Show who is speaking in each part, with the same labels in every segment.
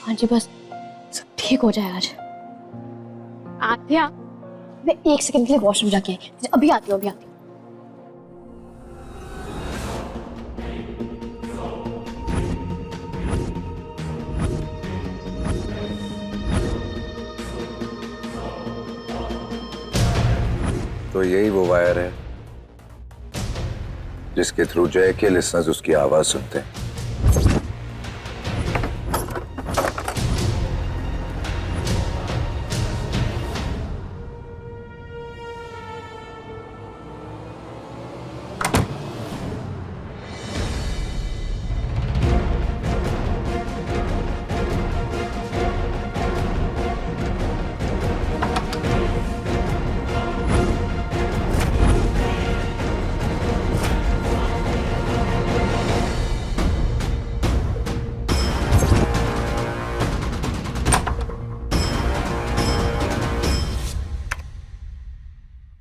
Speaker 1: हाँ जी बस सब ठीक हो जाए आज। आध्या, मैं 1 सेकंड के लिए वॉशरूम जाके आई, अभी आती हूँ, अभी आती हूँ।
Speaker 2: तो यही वो वायर है जिसके थ्रू जय के लिसनर्स उसकी आवाज सुनते हैं।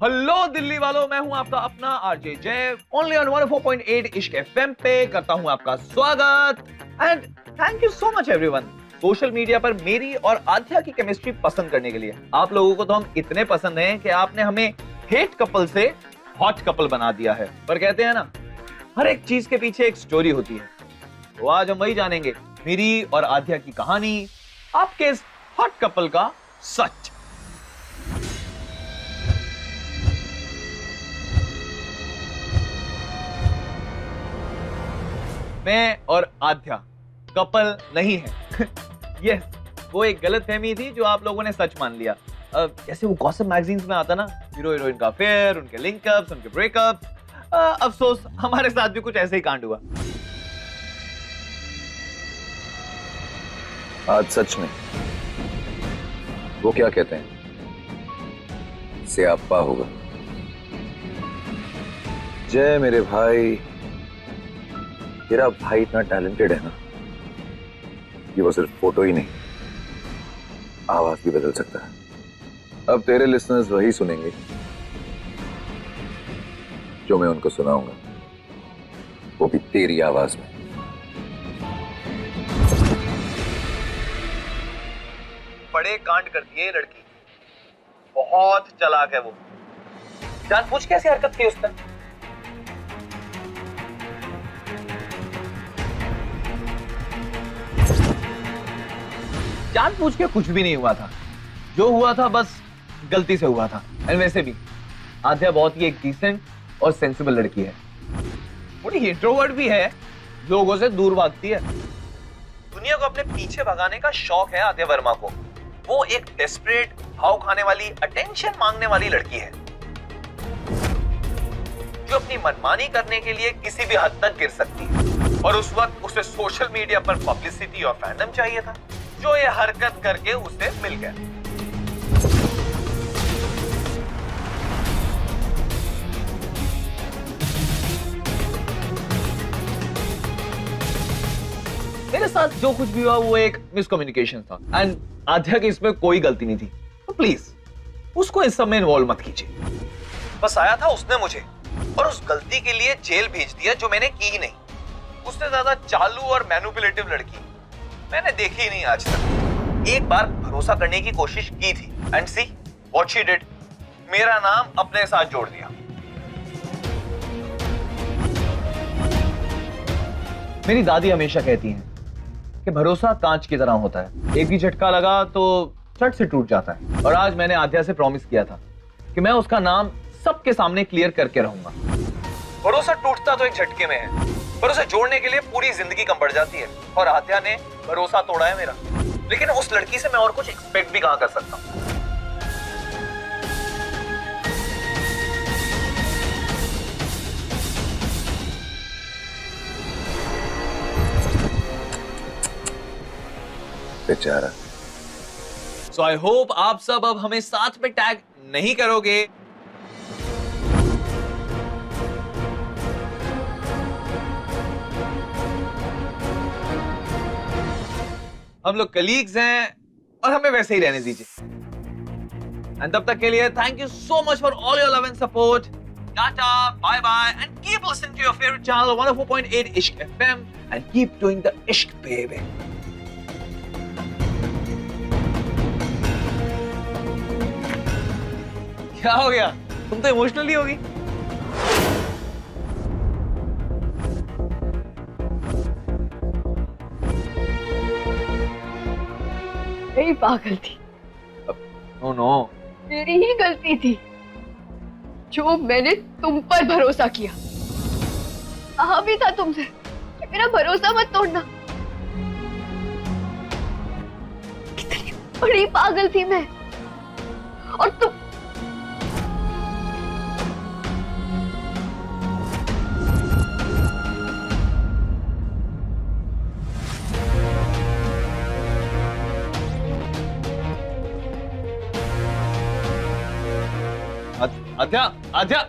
Speaker 3: हेलो दिल्ली वालों, मैं हूं आपका अपना आरजे जय, ओनली ऑन 104.8 इश्क एफएम पे करता हूं आपका स्वागत। And thank you so much everyone social media पर मेरी और आध्या की केमिस्ट्री पसंद करने के लिए। आप लोगों को तो हम इतने पसंद हैं कि आपने हमें हेट कपल से हॉट कपल बना दिया है। पर कहते हैं ना, हर एक चीज के पीछे एक स्टोरी होती है। तो आज हम वही जानेंगे, मेरी और आध्या की कहानी, आपके इस हॉट कपल का सच। मैं और आध्या कपल नहीं है। ये वो एक गलतफहमी थी जो आप लोगों ने सच मान लिया। जैसे वो गॉसिप मैगजीन्स में आता ना, हीरो हीरोइन का अफेयर, उनके लिंकअप्स, उनके ब्रेकअप्स। अफसोस हमारे साथ भी कुछ ऐसे ही कांड हुआ।
Speaker 2: आज सच में वो क्या कहते हैं, सियाप्पा होगा। जय मेरे भाई, तेरा भाई इतना टैलेंटेड है ना कि वो सिर्फ फोटो ही नहीं, आवाज भी बदल सकता है। अब तेरे लिसनर्स वही सुनेंगे जो मैं उनको सुनाऊंगा, वो भी तेरी आवाज में।
Speaker 3: बड़े कांड करती है ये लड़की, बहुत चालाक है वो। जानबूझ कैसी हरकत की उसने। जानबूझ के कुछ भी नहीं हुआ था, जो हुआ था बस गलती से हुआ था। एंड वैसे भी आध्या बहुत ही एक डिसेंट और सेंसिबल लड़की है। थोड़ी इंट्रोवर्ट भी है, लोगों से दूर भागती है। दुनिया को अपने पीछे भगाने का शौक है आध्या वर्मा को। वो एक डेस्परेट, भाव खाने वाली, अटेंशन मांगने वाली लड़की है जो अपनी मनमानी करने के लिए किसी भी हद तक गिर सकती है। और उस वक्त उसे सोशल मीडिया पर पब्लिसिटी और फैंडम चाहिए था, जो ये हरकत करके उसे मिल गया। मेरे साथ जो कुछ भी हुआ वो एक मिसकम्युनिकेशन था, एंड आध्या की इसमें कोई गलती नहीं थी। तो प्लीज उसको इस सब में इन्वॉल्व मत कीजिए। बस आया था उसने मुझे, और उस गलती के लिए जेल भेज दिया जो मैंने की ही नहीं। उससे ज्यादा चालू और मैनिपुलेटिव लड़की मैंने देखी ही नहीं आज तक। एक बार भरोसा करने की कोशिश की थी, and see what she did, मेरा नाम अपने साथ जोड़ दिया। मेरी दादी हमेशा कहती हैं कि भरोसा कांच की तरह होता है, एक भी झटका लगा तो झट से टूट जाता है। और आज मैंने आध्या से प्रॉमिस किया था कि मैं उसका नाम सबके सामने क्लियर करके रहूंगा। भरोसा टूटता तो एक झटके में है, पर उसे जोड़ने के लिए पूरी जिंदगी कम पड़ जाती है। और आध्या ने भरोसा तोड़ा है मेरा, लेकिन उस लड़की से मैं और कुछ एक्सपेक्ट भी कहां कर सकता हूं।
Speaker 2: बेचारा।
Speaker 3: सो आई होप आप सब अब हमें साथ में टैग नहीं करोगे। हम लोग कलीग्स हैं और हमें वैसे ही रहने दीजिए। एंड तब तक के लिए thank you so much for all your love and support. Tata, bye bye, and keep listening to your favourite channel 104.8 Ishq FM and keep doing the Ishq baby. क्या हो गया? तुम तो इमोशनली होगी।
Speaker 1: मेरी पागल थी,
Speaker 3: नो नो,
Speaker 1: मेरी ही गलती थी जो मैंने तुम पर भरोसा किया। कहा भी था तुमसे कि मेरा भरोसा मत तोड़ना। कितनी बड़ी पागल थी मैं। और तुम
Speaker 3: आध्या, आध्या,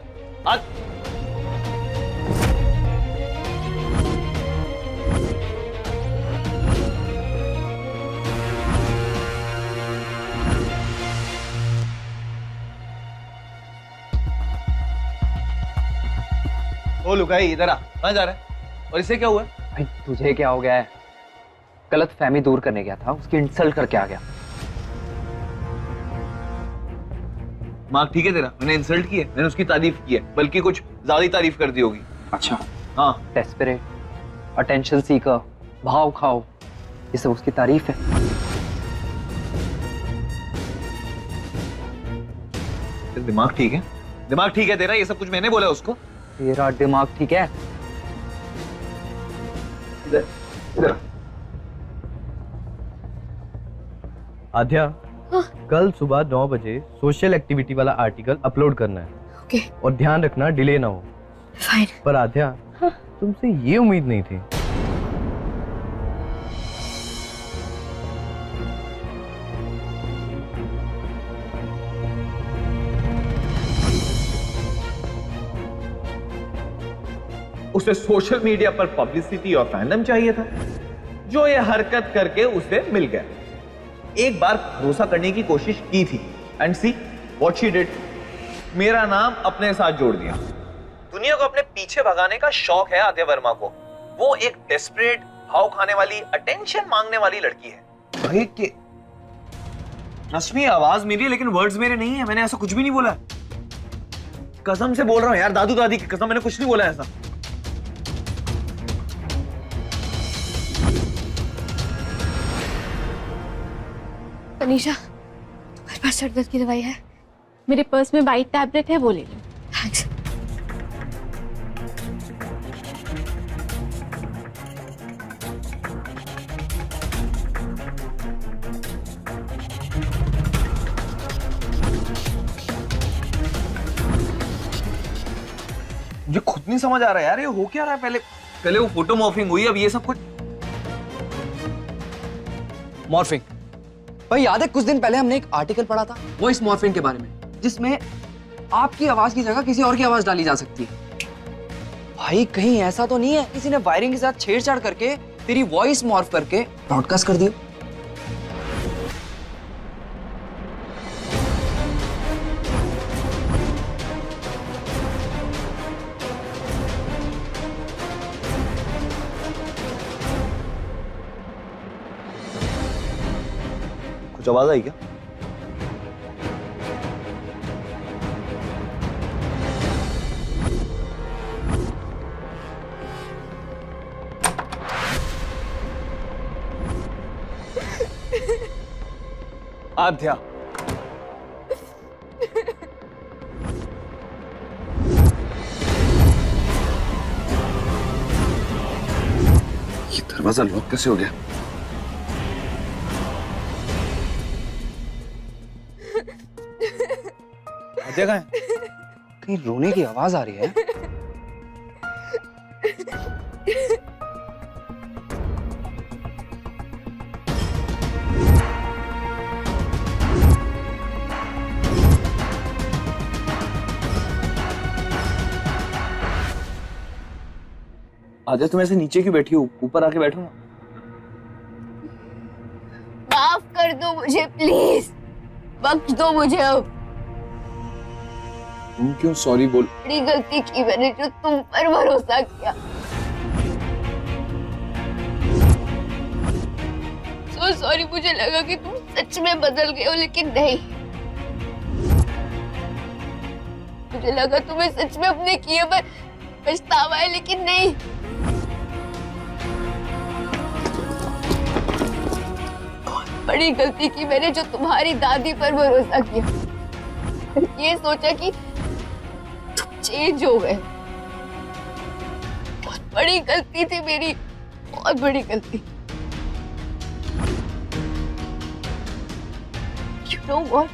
Speaker 3: ओ लुकाई, इधर आ। कहाँ जा रहा है? और इससे क्या हुआ?
Speaker 4: भाई तुझे क्या हो गया है? गलत फहमी दूर करने गया था, उसकी इंसल्ट करके आ गया।
Speaker 3: मार्क ठीक है तेरा? मैंने इंसल्ट की है? मैंने उसकी तारीफ की है, बल्कि कुछ ज्यादा ही तारीफ कर दी होगी।
Speaker 4: अच्छा,
Speaker 3: हाँ।
Speaker 4: डेस्परेट, अटेंशन सीकर, भाव खाओ, ये सब उसकी तारीफ है।
Speaker 3: दिमाग ठीक है? दिमाग ठीक है तेरा? ये सब कुछ मैंने बोला उसको?
Speaker 4: तेरा दिमाग ठीक है?
Speaker 3: इधर, इधर।
Speaker 5: आध्या, कल सुबह 9 बजे सोशल एक्टिविटी वाला आर्टिकल अपलोड करना है।
Speaker 1: ओके,
Speaker 5: और ध्यान रखना डिले ना हो।
Speaker 1: फाइन।
Speaker 5: पर आध्या, तुमसे ये उम्मीद नहीं थी।
Speaker 3: उसे सोशल मीडिया पर पब्लिसिटी और फैंडम चाहिए था, जो ये हरकत करके उसे मिल गया। एक बार भरोसा करने की कोशिश की थी, and see what she did. मेरा नाम अपने साथ जोड़ दिया। दुनिया को अपने पीछे भगाने का शौक है आद्या वर्मा को। वो एक डेस्परेट, भाव खाने वाली, अटेंशन मांगने वाली लड़की है। भाई के रश्मि, आवाज मेरी है लेकिन वर्ड्स मेरे नहीं है। मैंने ऐसा कुछ भी नहीं बोला। कसम से बोल रहा हूं यार, दादू दादी की कसम, मैंने कुछ नहीं बोला ऐसा।
Speaker 1: तनीषा, तुम्हारे पास सर दर्द की दवाई है? मेरे पर्स में वाइट टैबलेट है, वो ले लो। थैंक्स।
Speaker 3: मुझे खुद नहीं समझ आ रहा यार, ये हो क्या रहा है? पहले वो फोटो मॉर्फिंग हुई, अब ये सब कुछ।
Speaker 4: मॉर्फिंग? भाई याद है कुछ दिन पहले हमने एक आर्टिकल पढ़ा था वॉइस मॉर्फिंग के बारे में, जिसमें आपकी आवाज की जगह किसी और की आवाज डाली जा सकती है। भाई कहीं ऐसा तो नहीं है किसी ने वायरिंग के साथ छेड़छाड़ करके तेरी वॉइस मॉर्फ करके ब्रॉडकास्ट कर दी?
Speaker 3: कुछ आवाज आई क्या? आध्या,
Speaker 2: ये दरवाजा लॉक कैसे हो गया?
Speaker 3: आध्या कहाँ है?
Speaker 4: कहीं रोने की आवाज आ रही है।
Speaker 3: आध्या तुम ऐसे नीचे क्यों बैठी हो? ऊपर आके बैठो ना।
Speaker 1: माफ कर दो मुझे प्लीज, बख्श दो मुझे। अब
Speaker 2: तुम क्यों सॉरी बोल?
Speaker 1: बड़ी गलती की मैंने जो तुम पर भरोसा किया। सो सॉरी, मुझे लगा कि तुम सच में बदल गए हो, लेकिन नहीं। मुझे लगा तुम्हें सच में अपने किए पर पछतावा है, लेकिन नहीं। बहुत बड़ी गलती की मैंने जो तुम्हारी दादी पर भरोसा किया। ये सोचा कि तुम चेंज हो गए। बहुत बड़ी गलती थी मेरी, बहुत बड़ी गलती। You know what?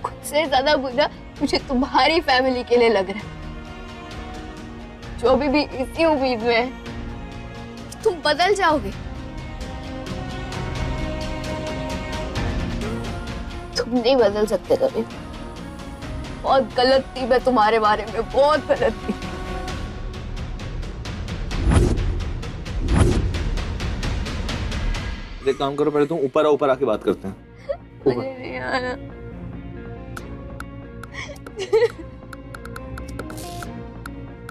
Speaker 1: खुद से ज्यादा बुरा मुझे तुम्हारी फैमिली के लिए लग रहा है, जो अभी भी इसी उम्मीद में है कि तुम बदल जाओगे। तुम नहीं बदल सकते कभी। बहुत गलत थी मैं तुम्हारे बारे में, बहुत गलत थी।
Speaker 3: एक काम करो, पहले तुम ऊपर आके बात करते हैं।
Speaker 1: मुझे नहीं आना।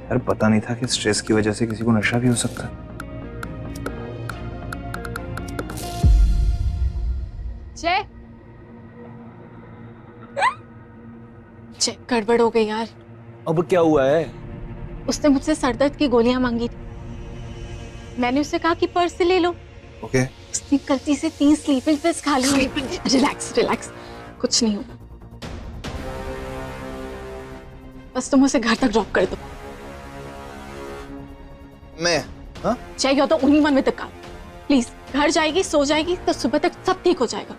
Speaker 2: यार पता नहीं था कि स्ट्रेस की वजह से किसी को नशा भी हो सकता है।
Speaker 1: जय, जय गड़बड़ हो गई यार।
Speaker 3: अब क्या हुआ है?
Speaker 6: उसने मुझसे सरदर्द की गोलियां मांगी थी। मैंने उससे कहा कि पर्स से ले लो।
Speaker 2: ओके।
Speaker 6: उसने गलती से 3 स्लीपिंग पिल्स खा ली। रिलैक्स रिलैक्स, कुछ नहीं होगा। बस तुम उसे घर तक ड्रॉप कर दो।
Speaker 2: मैं? हाँ?
Speaker 6: चाहिए तो उन्हीं मन में तक प्लीज। घर जाएगी, सो जाएगी, तो सुबह तक सब ठीक हो जाएगा।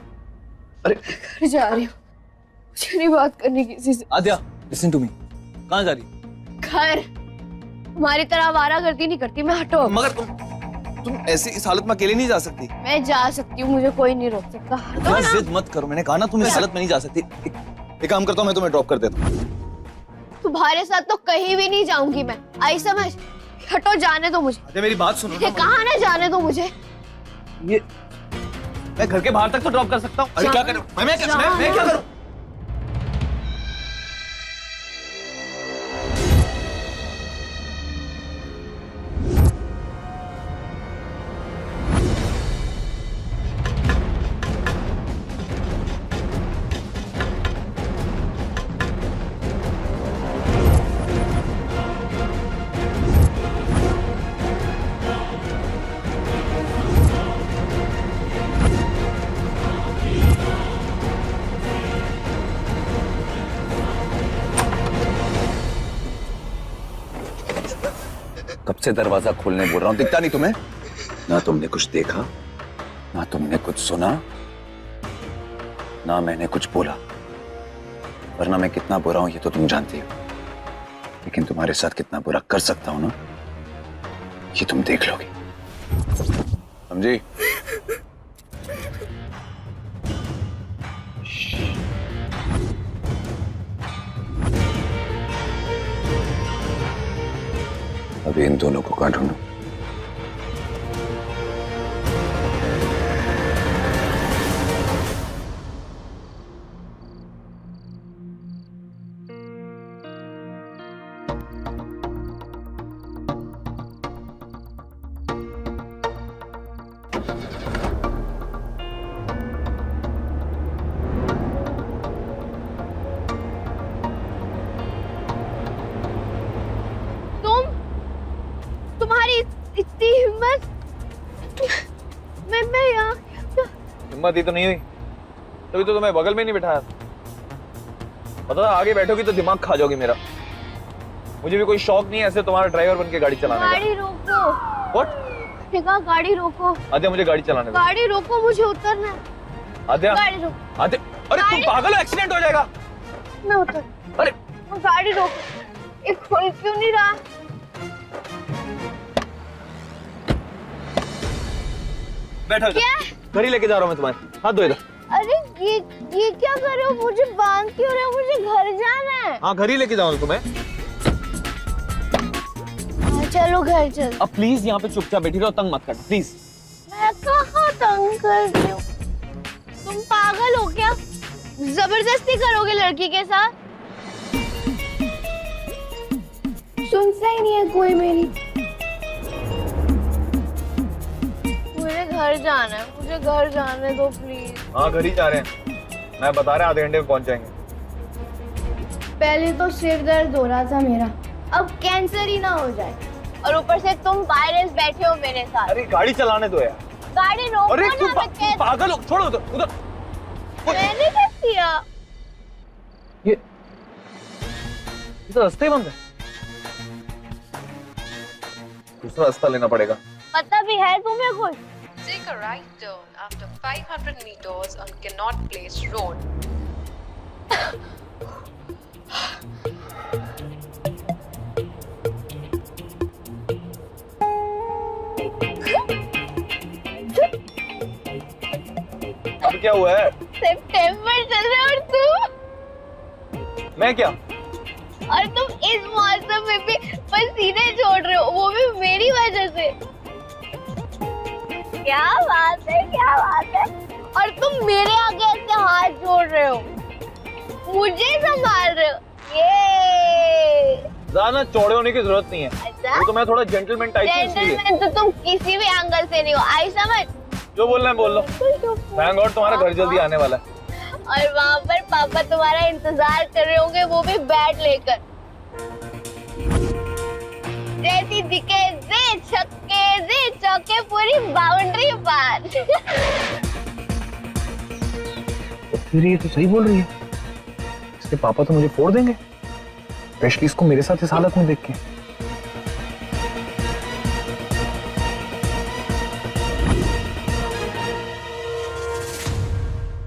Speaker 1: घर जा रही हूँ, मुझे नहीं बात करनी किसी से।
Speaker 3: आद्या, लिसन टू मी। कहाँ जा रही?
Speaker 1: घर। तुम्हारी तरह आवारागर्दी नहीं करती मैं, हटो।
Speaker 3: मगर तुम ऐसे इस हालत में अकेले नहीं जा सकती।
Speaker 1: मैं जा सकती हूँ, मुझे कोई नहीं रोक सकता। हटो ना।
Speaker 3: जिद मत करो, मैंने कहा ना तुम इस हालत में नहीं जा सकती। एक काम करता हूँ, मैं तुम्हें ड्रॉप कर देता हूँ।
Speaker 1: तुम्हारे साथ तो कहीं भी नहीं जाऊंगी मैं, आई समझ। हटो, जाने दो मुझे।
Speaker 3: आद्या मेरी बात सुनो ना।
Speaker 1: कहाँ ना जाने दो मुझे।
Speaker 3: ये मैं घर के बाहर तक तो ड्रॉप कर सकता हूँ। अरे क्या करूँ मैं क्या करूँ?
Speaker 2: कब से दरवाजा खोलने बोल रहा हूं, दिखता नहीं तुम्हें? ना तुमने कुछ देखा, ना तुमने कुछ सुना, ना मैंने कुछ बोला। वरना मैं कितना बुरा हूं ये तो तुम जानती हो, लेकिन तुम्हारे साथ कितना बुरा कर सकता हूं ना, ये तुम देख लोगे। समझी? अभी इन दोनों को कहां ढूंढूं?
Speaker 1: तुम्हारी इतनी हिम्मत। मैं यहाँ
Speaker 3: हिम्मत ही तो नहीं हुई, तभी तो तुम्हें बगल में नहीं बिठाया। पता था आगे बैठोगी तो दिमाग खा जाओगी मेरा। मुझे भी कोई शौक नहीं है ऐसे तुम्हारा ड्राइवर बन के गाड़ी चलाने का।
Speaker 1: गाड़ी रोको।
Speaker 3: What?
Speaker 1: गाड़ी रोको।
Speaker 3: आद्या मुझे गाड़ी चलाने दो।
Speaker 1: गाड़ी रोको, मुझे उतरना है।
Speaker 3: आद्या,
Speaker 1: गाड़ी रोको।
Speaker 3: आद्या, अरे तुम पागल हो, एक्सीडेंट हो जाएगा।
Speaker 1: मैं उतर।
Speaker 3: अरे
Speaker 1: गाड़ी रोको। एक खोल क्यों नहीं रहा?
Speaker 3: बैठो इधर। घर ही लेके जा रहा हूँ मैं तुम्हारे। हाथ दो इधर।
Speaker 1: अरे ये क्या कर रहे हो? मुझे बांध क्यों रहे हो? मुझे घर जाना है।
Speaker 3: हाँ घर ही लेके जाऊँ तुम्हें।
Speaker 1: चलो घर चल।
Speaker 3: अब प्लीज यहाँ पे चुपचाप बैठी रहो, तंग मत कर प्लीज।
Speaker 1: मैं कहाँ तंग कर रही हूँ? तुम पागल हो क्या? जबरदस्ती करोगे लड़की के साथ? सुनता ही नहीं है कोई मेरी। मुझे घर जाना है, मुझे घर जाने दो प्लीज।
Speaker 3: हाँ घर ही जा रहे हैं, मैं बता रहा आधे घंटे में पहुंच जाएंगे।
Speaker 1: पहले तो सिर दर्द हो रहा था मेरा, अब कैंसर ही ना हो जाए। और ऊपर से तुम वायरस बैठे हो मेरे साथ।
Speaker 3: अरे गाड़ी चलाने दो यार।
Speaker 1: गाड़ी रोको
Speaker 3: अरे
Speaker 1: ना,
Speaker 3: तू
Speaker 1: मैं कह-
Speaker 3: पागल हो, छोड़ो उधर उधर।
Speaker 1: मैंने क्या किया?
Speaker 3: ये तो रास्ते ही बंद है, दूसरा रास्ता लेना पड़ेगा।
Speaker 1: पता भी है तुम्हें कुछ?
Speaker 7: Take a right turn after 500 meters on Cannot Place Road.
Speaker 3: अब क्या हुआ है?
Speaker 1: सितंबर चल रहा है और तुम
Speaker 3: मैं क्या?
Speaker 1: और तुम इस मौसम में भी पसीने छोड़ रहे हो, वो भी मेरी वजह से। क्या बात है, क्या बात है। और तुम मेरे आगे ऐसे हाथ जोड़ रहे हो, मुझे संभाल रहे हो। ये
Speaker 3: ज्यादा चौड़े होने की जरूरत नहीं है।
Speaker 1: अच्छा,
Speaker 3: वो तो मैं थोड़ा जेंटलमैन टाइप हूँ इसलिए।
Speaker 1: जेंटलमैन तो तुम किसी भी एंगल से नहीं हो, आई समझ।
Speaker 3: जो बोलना है बोल लो। थैंक गॉड तुम्हारा घर जल्दी आने वाला है।
Speaker 1: और वहाँ पर पापा तुम्हारा इंतजार कर रहे होंगे, वो भी बैट लेकर। जैसी दिखे जे छक्के जे चौके, पूरी बाउंड्री पार।
Speaker 3: फिर ये तो सही बोल रही है, इसके पापा तो मुझे फोड़ देंगे, स्पेशली इसको मेरे साथ इस हालत में देख के।